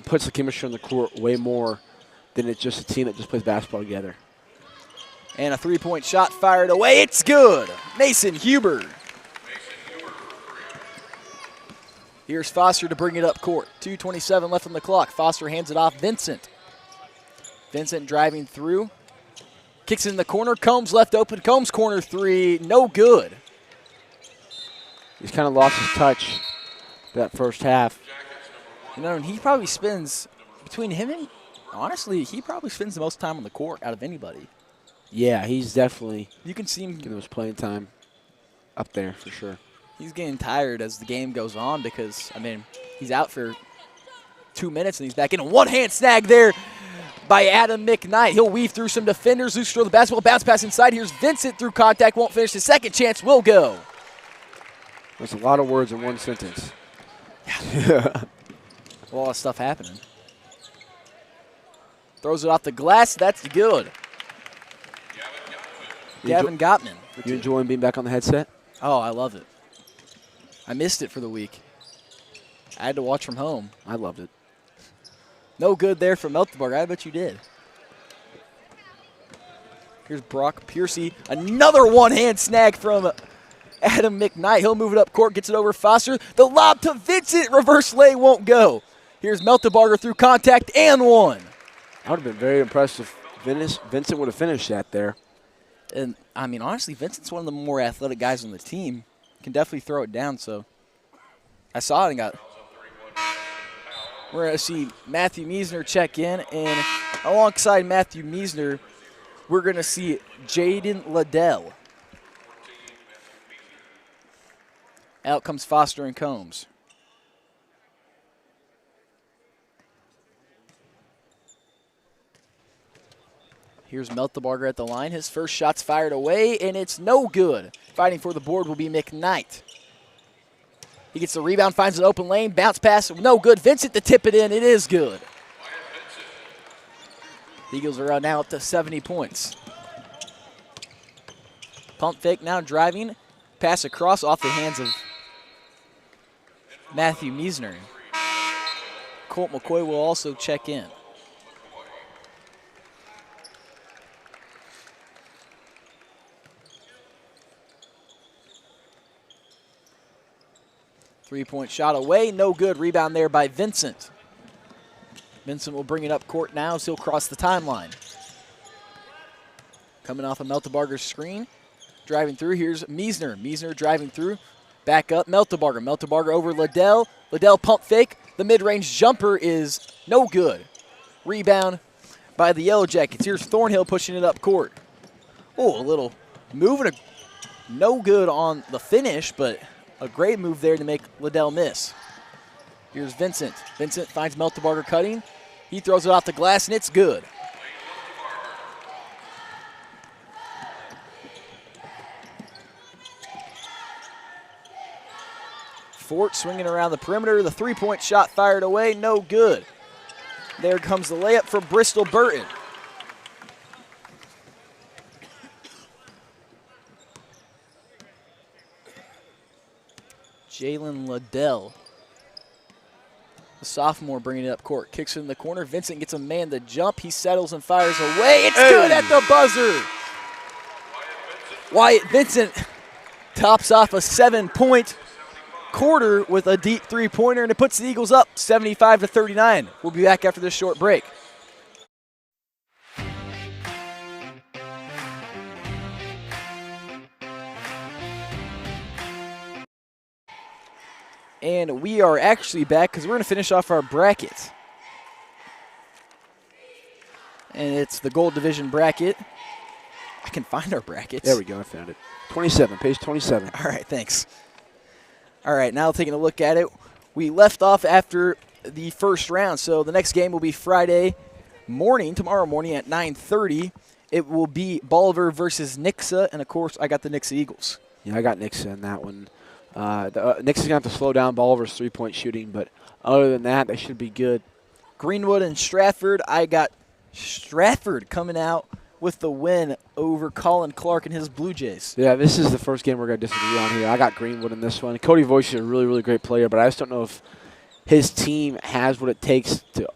puts the chemistry on the court way more than it's just a team that just plays basketball together. And a three-point shot fired away. It's good. Mason Huber. Here's Foster to bring it up court. 2:27 left on the clock. Foster hands it off Vincent. Vincent driving through. Kicks it in the corner. Combs left open. Combs corner three. No good. He's kind of lost his touch that first half. You know, and he probably spends, between him and, honestly, he probably spends the most time on the court out of anybody. Yeah, he's definitely you can see him getting his playing time up there for sure. He's getting tired as the game goes on because, I mean, he's out for 2 minutes and he's back in. A one-hand snag there by Adam McKnight. He'll weave through some defenders. Loose throw the basketball. Bounce pass inside. Here's Vincent through contact. Won't finish. His second chance will go. There's a lot of words in one sentence. A lot of stuff happening. Throws it off the glass. That's good. Gavin Gottman. You enjoying being back on the headset? Oh, I love it. I missed it for the week. I had to watch from home. I loved it. No good there from Meltebarger. I bet you did. Here's Brock Piercy. Another one-hand snag from Adam McKnight. He'll move it up court, gets it over Foster. The lob to Vincent. Reverse lay won't go. Here's Meltebarger through contact and one. I would have been very impressed if Vincent would have finished that there. And, I mean, honestly, Vincent's one of the more athletic guys on the team. Can definitely throw it down, so I saw it and got. We're going to see Matthew Meisner check in, and alongside Matthew Meisner, we're going to see Jaden Liddell. Out comes Foster and Combs. Here's Meltebarger at the line. His first shot's fired away, and it's no good. Fighting for the board will be McKnight. He gets the rebound, finds an open lane, bounce pass, no good. Vincent to tip it in, it is good. The Eagles are now up to 70 points. Pump fake now driving. Pass across off the hands of Matthew Meisner. Colt McCoy will also check in. Three-point shot away, no good. Rebound there by Vincent. Vincent will bring it up court now as he'll cross the timeline. Coming off of Meltebarger's screen. Driving through, here's Meisner. Meisner driving through. Back up, Meltebarger. Meltebarger over Liddell. Liddell pump fake. The mid-range jumper is no good. Rebound by the Yellow Jackets. Here's Thornhill pushing it up court. Oh, a little move and no good on the finish, but a great move there to make Liddell miss. Here's Vincent. Vincent finds Meltebarger cutting. He throws it off the glass, and it's good. Fort swinging around the perimeter. The three-point shot fired away, no good. There comes the layup for Bristol Burton. Jalen Liddell, the sophomore, bringing it up court. Kicks it in the corner. Vincent gets a man to jump. He settles and fires away. It's good at the buzzer. Wyatt Vincent tops off a 7-point quarter with a deep three-pointer, and it puts the Eagles up 75-39. We'll be back after this short break. And we are actually back because we're going to finish off our bracket. And it's the Gold Division bracket. I can find our brackets. There we go. I found it. 27, page 27. All right, thanks. All right, now taking a look at it. We left off after the first round. So the next game will be Friday morning, tomorrow morning at 9:30. It will be Bolivar versus Nixa, and of course, I got the Nixa Eagles. Yeah, I got Nixa in that one. Nixa's going to have to slow down Bolivar's three-point shooting, but other than that, they should be good. Greenwood and Stratford, I got Stratford coming out with the win over Colin Clark and his Blue Jays. Yeah, this is the first game we're going to disagree on here. I got Greenwood in this one. Cody Voice is a really, really great player, but I just don't know if his team has what it takes to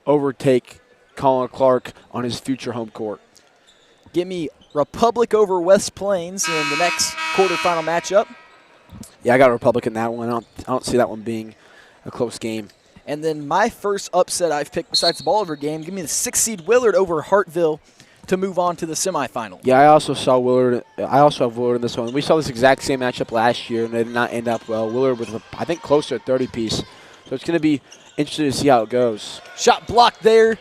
overtake Colin Clark on his future home court. Give me Republic over West Plains in the next quarterfinal matchup. Yeah, I got Republic in that one. I don't see that one being a close game. And then my first upset I've picked besides the Bolivar game, give me the 6th seed Willard over Hartville to move on to the semifinal. Yeah, I also saw Willard. I also have Willard in this one. We saw this exact same matchup last year, and they did not end up well. Willard with, I think, close to a 30-piece. So it's going to be interesting to see how it goes. Shot blocked there.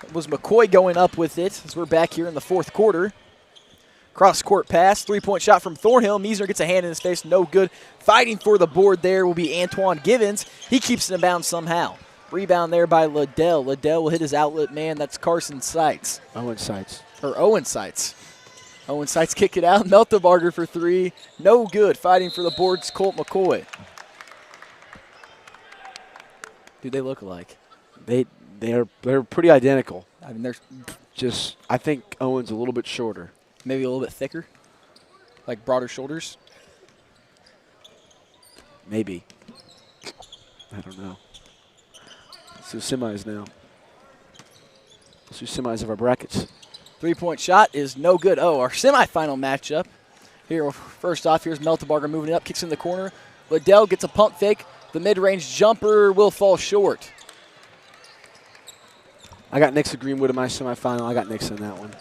It was McCoy going up with it as we're back here in the fourth quarter. Cross-court pass, three-point shot from Thornhill. Meisner gets a hand in his face, no good. Fighting for the board there will be Antoine Givens. He keeps it in bounds somehow. Rebound there by Liddell. Liddell will hit his outlet man. That's Carson Seitz. Owen Seitz. Owen Seitz. Owen Seitz kick it out. Meltebarger for three. No good. Fighting for the boards, Colt McCoy. Who they look like? They're pretty identical. I mean, they're Just, I think Owen's a little bit shorter. maybe a little bit thicker, like broader shoulders. Maybe. I don't know. Let's do semis now. Let's do semis of our brackets. Three-point shot is no good. Oh, our semifinal matchup. Here, first off, here's Meltebarger moving it up, kicks in the corner. Liddell gets a pump fake. The mid-range jumper will fall short. I got Nixa Greenwood in my semifinal. I got Nixa in that one.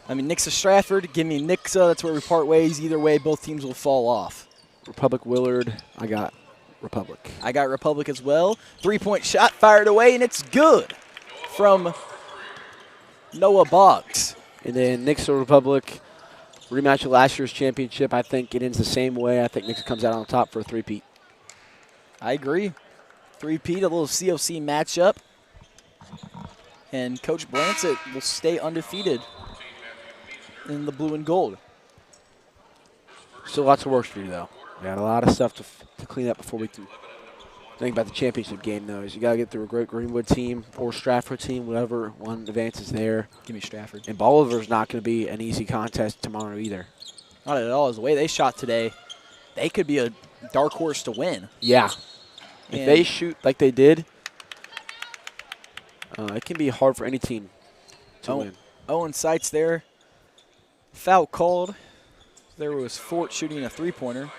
I mean, Nixa Stratford, give me Nixa. That's where we part ways. Either way, both teams will fall off. Republic Willard, I got Republic. I got Republic as well. Three-point shot fired away, and it's good from Noah Boggs. And then Nixa Republic, rematch of last year's championship. I think it ends the same way. I think Nixa comes out on top for a three-peat. I agree. Three-peat, a little COC matchup. And Coach Blancett will stay undefeated in the blue and gold. Still lots of work to do, though. We got a lot of stuff to clean up before we can think about the championship game, though. Is you got to get through a great Greenwood team or Stratford team, whatever one advances there. Give me Stratford. And Bolivar's not going to be an easy contest tomorrow either. Not at all. The way they shot today, they could be a dark horse to win. Yeah. If they shoot like they did, it can be hard for any team to win. Owen Seitz there. Foul called. There was Fort shooting a three-pointer.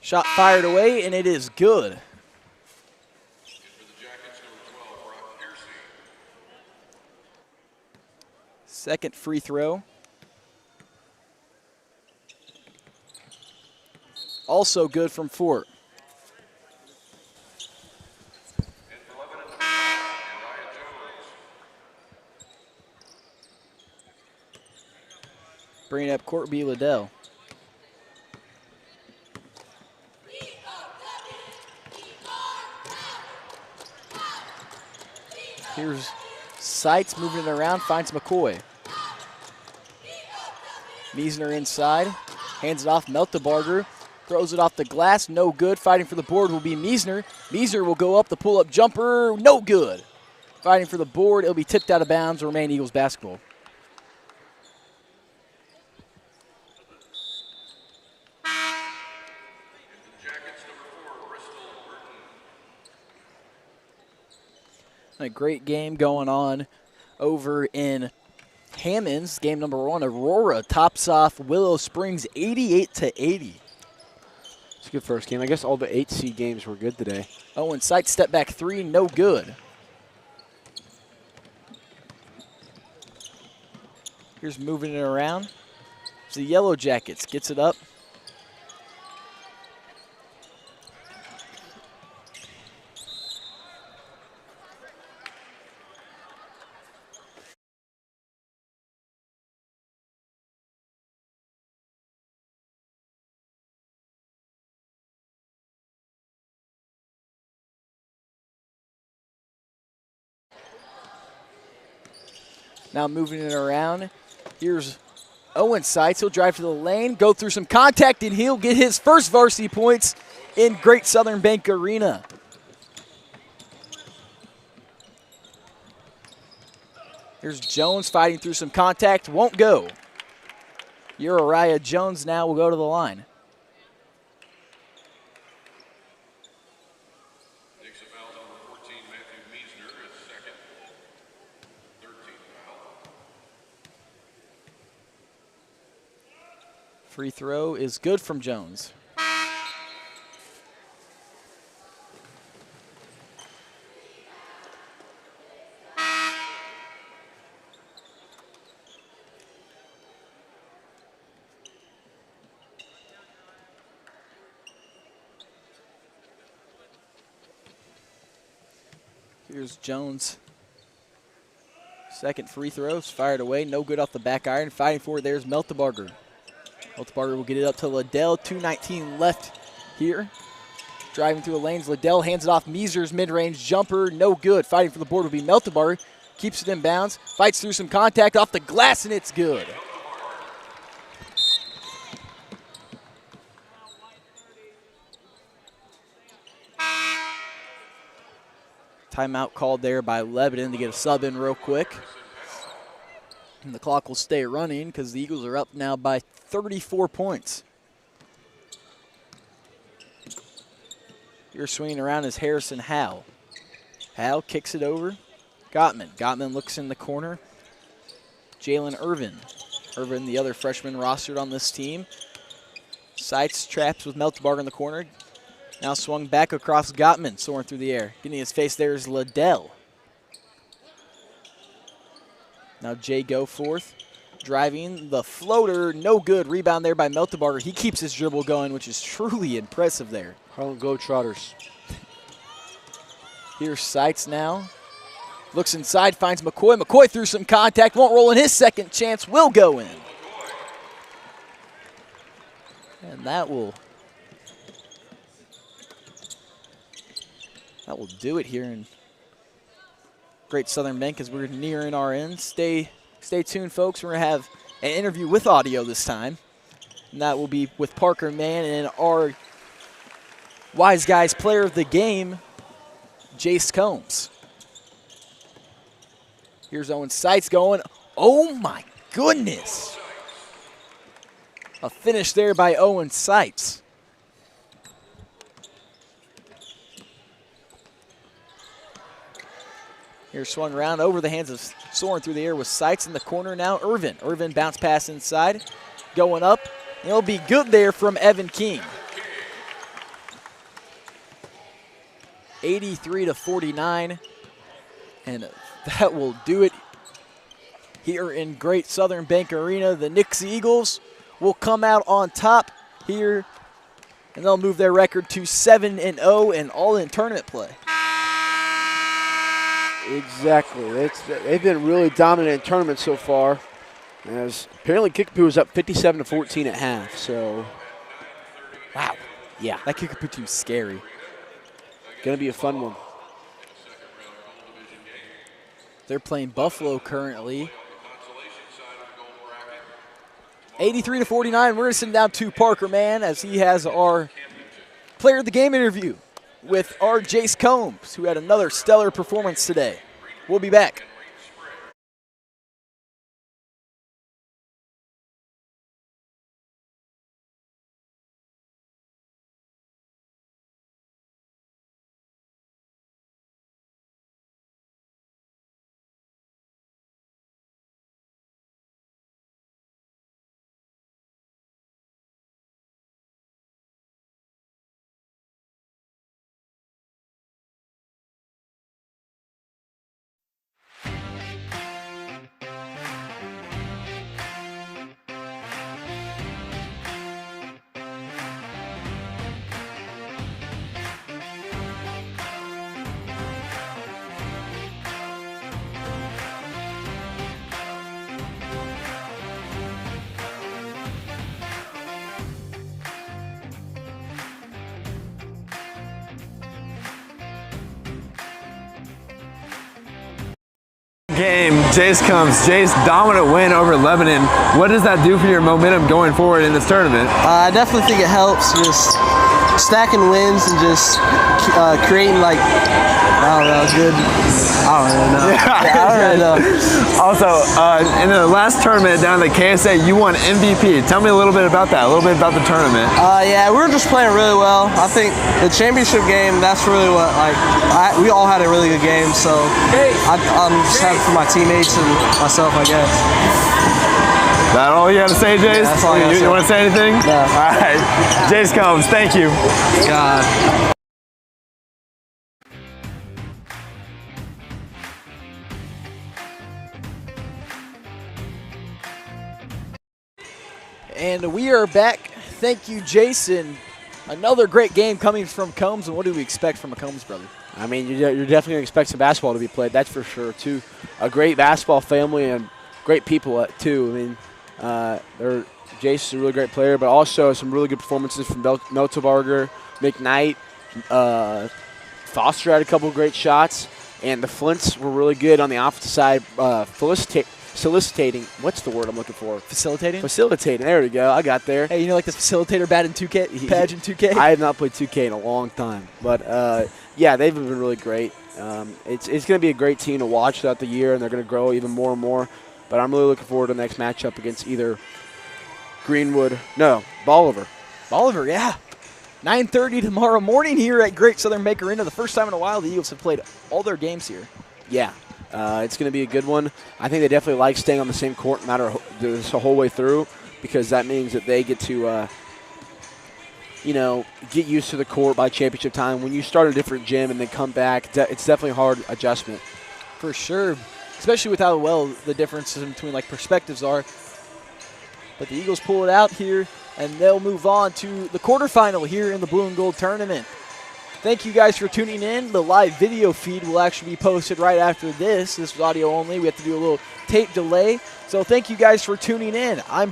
Shot fired away, and it is good. Second free throw. Also good from Fort. Bringing up Court B. Liddell. Here's Seitz moving it around, finds McCoy. Meisner inside, hands it off, Meltebarger, throws it off the glass, no good. Fighting for the board will be Meisner. Meisner will go up, the pull-up jumper, no good. Fighting for the board, it'll be tipped out of bounds, remain Eagles basketball. A great game going on over in Hammonds. Game number one, Aurora tops off Willow Springs 88-80. It's a good first game. I guess all the 8C games were good today. Owen Seitz step back three, no good. Here's moving it around. It's the Yellow Jackets, gets it up. Now moving it around. Here's Owen Seitz. He'll drive to the lane, go through some contact, and he'll get his first varsity points in Great Southern Bank Arena. Here's Jones fighting through some contact, won't go. Uriah Jones now will go to the line. Free throw is good from Jones. Here's Jones. Second free throw is fired away. No good off the back iron. Fighting for it, there's Meltebarger. Meltebarger will get it up to Liddell. 2:19 left here. Driving through the lanes. Liddell hands it off. Meeser's mid-range jumper. No good. Fighting for the board will be Meltebarger. Keeps it in bounds. Fights through some contact off the glass, and it's good. Timeout called there by Lebanon to get a sub in real quick. And the clock will stay running because the Eagles are up now by 34 points. Here swinging around is Harrison Howe. Howe kicks it over. Gottman. Gottman looks in the corner. Jalen Irvin. Irvin, the other freshman rostered on this team. Seitz traps with Meltebarger in the corner. Now swung back across Gottman, soaring through the air. Getting his face there is Liddell. Now Jay Goforth driving the floater, no good. Rebound there by Meltebarger. He keeps his dribble going, which is truly impressive there. Harlem Globetrotters. Here's Seitz now. Looks inside, finds McCoy. McCoy through some contact, won't roll in. His second chance will go in. And that will do it here in Great Southern Bank as we're nearing our end. Stay tuned, folks. We're going to have an interview with audio this time. And that will be with Parker Mann and our Wise Guys player of the game, Jace Combs. Here's Owen Seitz going. Oh, my goodness. A finish there by Owen Seitz. Here swung around over the hands of soaring through the air with Seitz in the corner now. Irvin. Irvin bounce pass inside. Going up. It'll be good there from Evan King. 83-49. And that will do it here in Great Southern Bank Arena. The Nixa Eagles will come out on top here, and they'll move their record to 7-0 and all in tournament play. Exactly. They've been really dominant in tournaments so far. As apparently Kickapoo was up 57-14 at half. So, wow. Yeah, that Kickapoo team's scary. Gonna be a fun one. They're playing Buffalo currently. 83-49. We're going to send down to Parker Mann as he has our player of the game interview with our Jace Combs, who had another stellar performance today. We'll be back. Game, Jace comes. Jace, dominant win over Lebanon. What does that do for your momentum going forward in this tournament? I definitely think it helps just stacking wins and just creating like, I don't know, good. I don't really know. I don't really know. Also, in the last tournament down at the KSA, you won MVP. Tell me a little bit about that, a little bit about the tournament. Yeah, we were just playing really well. I think the championship game, that's really what, like, we all had a really good game, so I'm just happy for my teammates and myself, I guess. That all you got to say, Jace? Yeah, that's all I gotta say. You want to say anything? No. All right. Jace comes. Thank you. God. And we are back. Thank you, Jason. Another great game coming from Combs. And what do we expect from a Combs brother? I mean, you're definitely going to expect some basketball to be played, that's for sure, too. A great basketball family and great people, too. I mean, Jace is a really great player, but also some really good performances from Meltebarger, McKnight. Foster had a couple of great shots, and the Flints were really good on the offensive side, soliciting. What's the word I'm looking for? Facilitating? Facilitating. There we go. I got there. Hey, you know, like the facilitator badge in 2K? I have not played 2K in a long time, but yeah, they've been really great. It's going to be a great team to watch throughout the year, and they're going to grow even more and more. But I'm really looking forward to the next matchup against either Bolivar. Bolivar, yeah. 9:30 tomorrow morning here at Great Southern Maker Arena. The first time in a while the Eagles have played all their games here. Yeah, it's going to be a good one. I think they definitely like staying on the same court no matter the whole way through, because that means that they get to, get used to the court by championship time. When you start a different gym and then come back, it's definitely a hard adjustment. For sure, especially with how well the differences between perspectives are. But the Eagles pull it out here, and they'll move on to the quarterfinal here in the Blue and Gold tournament. Thank you guys for tuning in. The live video feed will actually be posted right after this. This was audio only. We have to do a little tape delay. So thank you guys for tuning in. I'm